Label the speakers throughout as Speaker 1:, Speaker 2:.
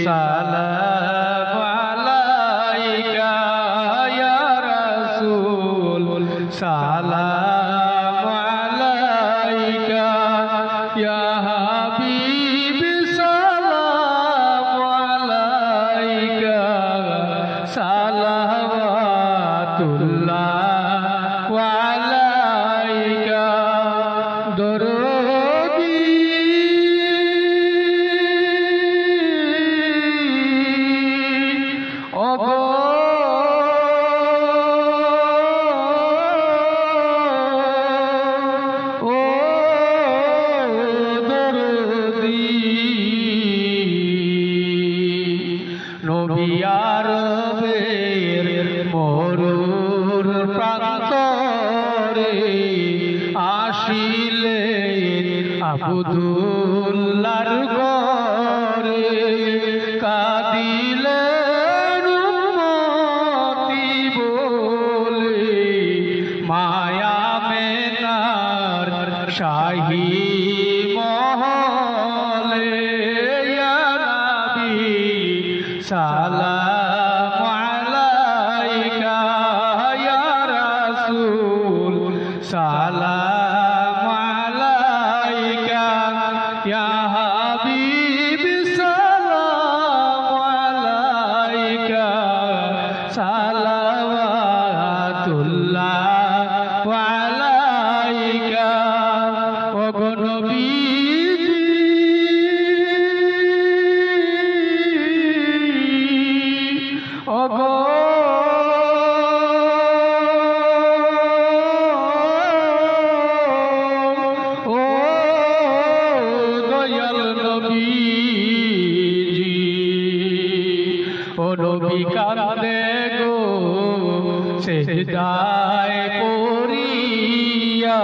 Speaker 1: সালাম আলাইকা ইয়া রাসূল সালাম আলাইকা ইয়া হাবিব সালাম আলাইকা সালাওয়াতুল্লাহ আলাইকা দরুদি ওগো ও দরুদি নবী আরবের মরুর প্রান্তরে আসিলেন আবদুল্লাহর ঘরে কাঁদিলেন উম্মতি বলে মায়া মেনার শাহী মহলে ইয়া নবী সালাম আলাইকা ইয়া রাসূল সালাম আলাইকা ইয়া হাবিব সালাম আলাইকা সালাওয়াতুল্লাহ আলাইকা ওগো নবীজি ওগো ও দয়াল নবীজি ও নবী কাঁদে গো সিজদায় পড়িয়া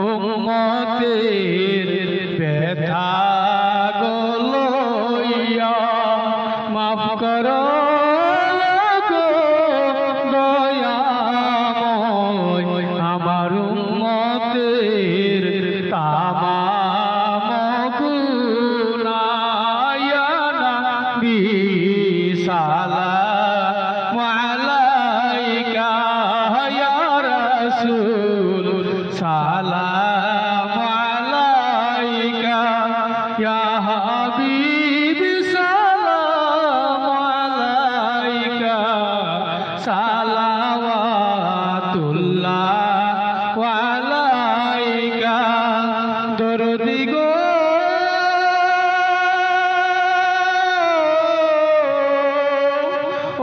Speaker 1: উম্মতের ব্যথা গো লইয়া মাফ করো গো দয়াময় আমার উম্মতের তামাম গুনাহ ইয়া নবী সালাম আলাইকা ইয়া রাসূল সালাম আলাইকা ইয়া হাবিব সালাম আলাইকা সালাওয়াতুল্লাহ আলাইকা দরদি গো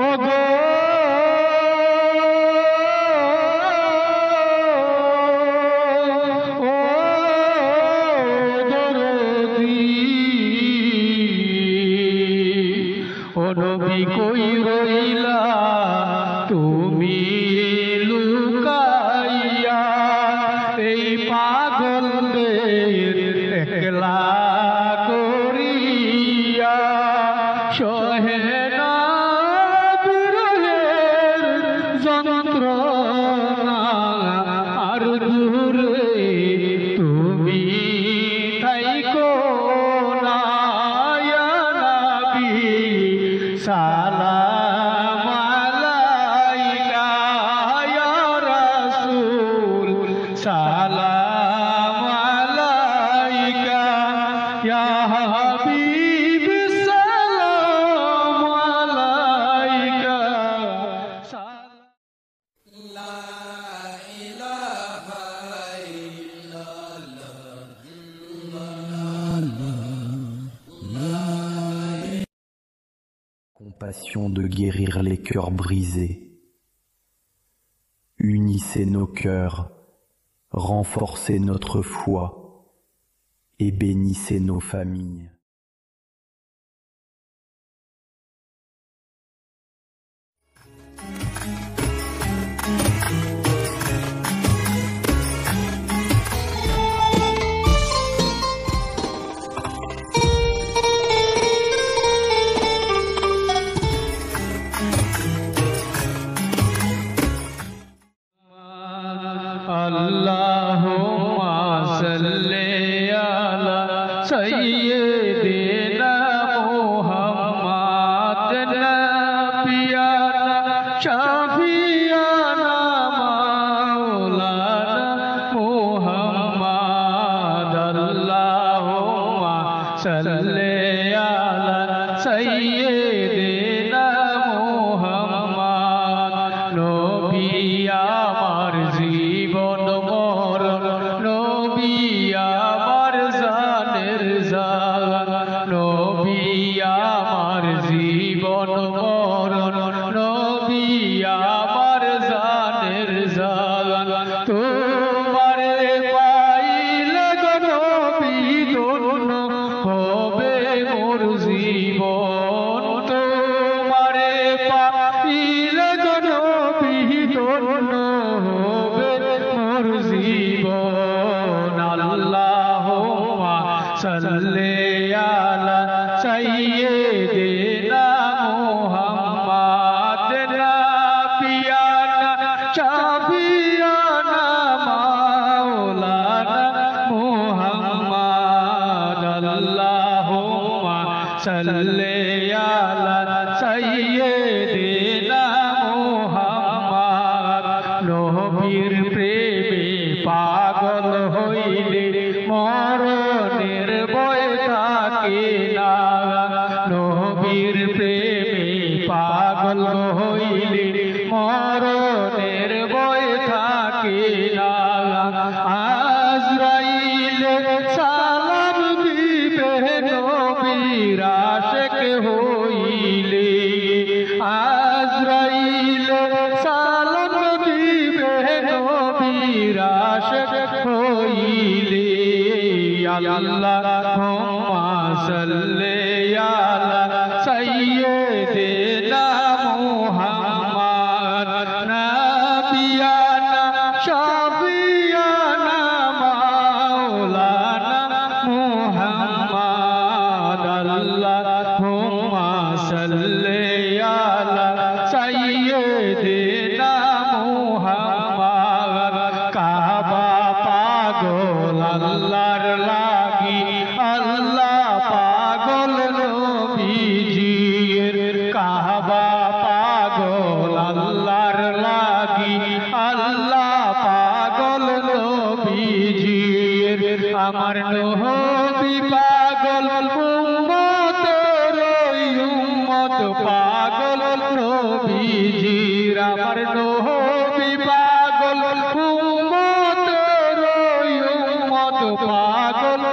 Speaker 1: ওগো ও দরদি ও নবী কই রইলা তুমি লুকাইয়া এই পাগলদের একলা করিয়া সহে না বিরহের যন্ত্রণা আর দূরে তুমি থাইকো না ইয়া নবী সালাম আলাইকা ইয়া রাসূল সালাম আলাইকা ইয়া হাবিব সালাম আলাইকা
Speaker 2: Compassion de guérir les cœurs brisés. Unissez nos cœurs, renforcez notre foi et bénissez nos familles.
Speaker 1: اللهم صل على سيدنا सल्ले अला सय्यिदिना मुहम्मद नबी আমার জীবন মরণ নবী আমার জানের জান নবী আমার জীবন মরণ নবী আমার জানের জান তোমারে পাইলে গো নবী ধন্য হবে মোর জীবন তোমারে পাইলে গো নবী ধন্য হবে মোর জীবন আল্লাহুম্মা সাল্লি আলা সাইয়্যিদিনা মুহাম্মাদ নাবিয়ানা শাফিয়ানা মাওলানা মুহাম্মাদ আল্লাহুম্মা সাল্লি আলা সাইয়্যিদিনা মুহাম্মাদ নবীর প্রেমে পাগল হইলে মরণের ভয় থাকে না নবীর প্রেমে পাগল হইলে মরণের ভয় থাকে না আজরাইলে সালাম দিবে নবীর আশিক হইলে আজরাইলে সালাম দিবে নবীর আশিক হইলে আল্লাহুম্মা সাল্লি আলা সাইয়্যিদিনা মুহাম্মদ নাবিয়ানা শাফিয়ানা মাওলানা মুহাম্মদ আল্লাহুম্মা সাল্লি আলা সাইয়্যিদিনা মুহাম্মদ কাবা পাগল আল্লাহর লাগি আল্লাহ পাগল নবীজির কাবা পাগল আল্লাহর লাগি আল্লাহ পাগল নবীজির আমার নবী পাগল উম্মতের উম্মত পাগল নবীজির আমার নবী পাগল উম্মতের উম্মত পাগল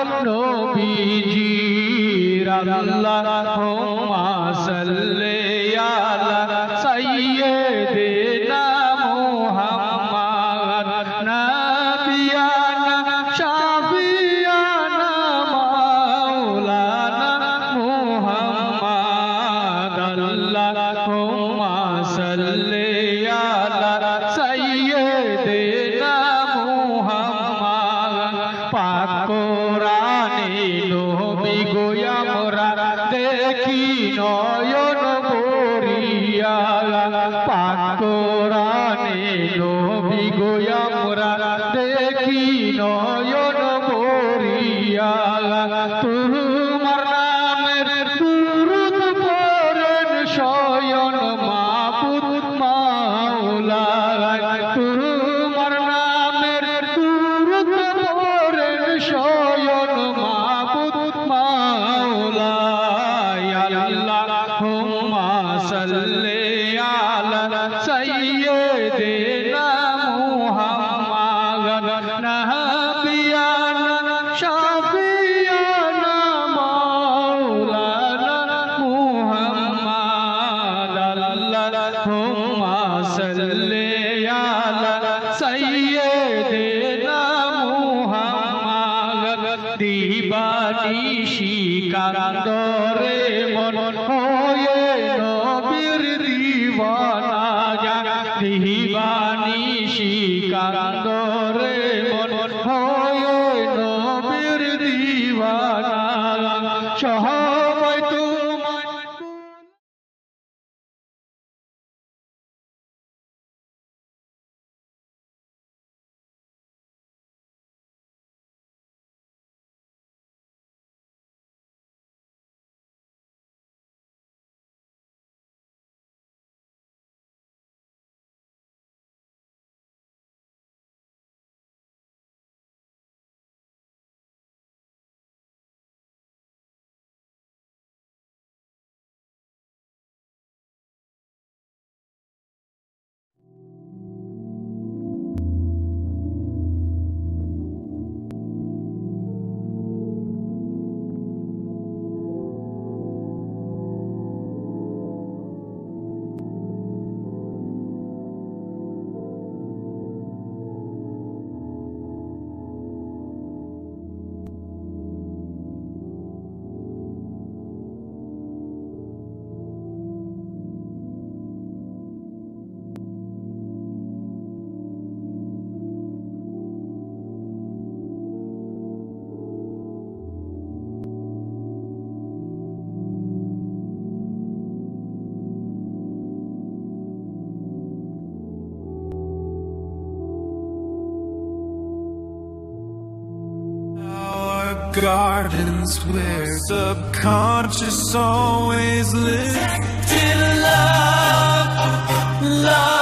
Speaker 1: নবীজির আল্লাহুম্মা সাল্লি আলা সাইয়্যিদিনা মুহাম্মদ নাবিয়ানা শাফিয়ানা মাওলানা মুহাম্মদ আল্লাহুম্মা সাল্লি আলা সাইয়্যিদিনা মুহাম্মদ পাক কোরআনে নবী গো আমরা দেখি নয়ন ভরিয়া পাক কোরআনে নবী গো আমরা দেখি নয়ন ভরিয়া তোমার নামের দুরূদ পড়েন স্বয়ং মাবুদ মাওলা তোমার নামের দুরূদ পড়েন স্বয়ং মাবুদ মাওলা আল্লাহুম্মা সাল্লি আলা সাইয়্যিদিনা মুহাম্মদ নাবিয়ানা শাফিয়ানা মাওলানা মুহাম্মদ আল্লাহুম্মা সাল্লি আলা সাইয়্যিদিনা মুহাম্মদ দিবানিশি কান্দরে মন হয়ে নবীর দিওয়ানা দিবানিশি কান্দরে মন হয়ে নবীর দিওয়ানা
Speaker 3: gardens where subconscious always lives in love, love.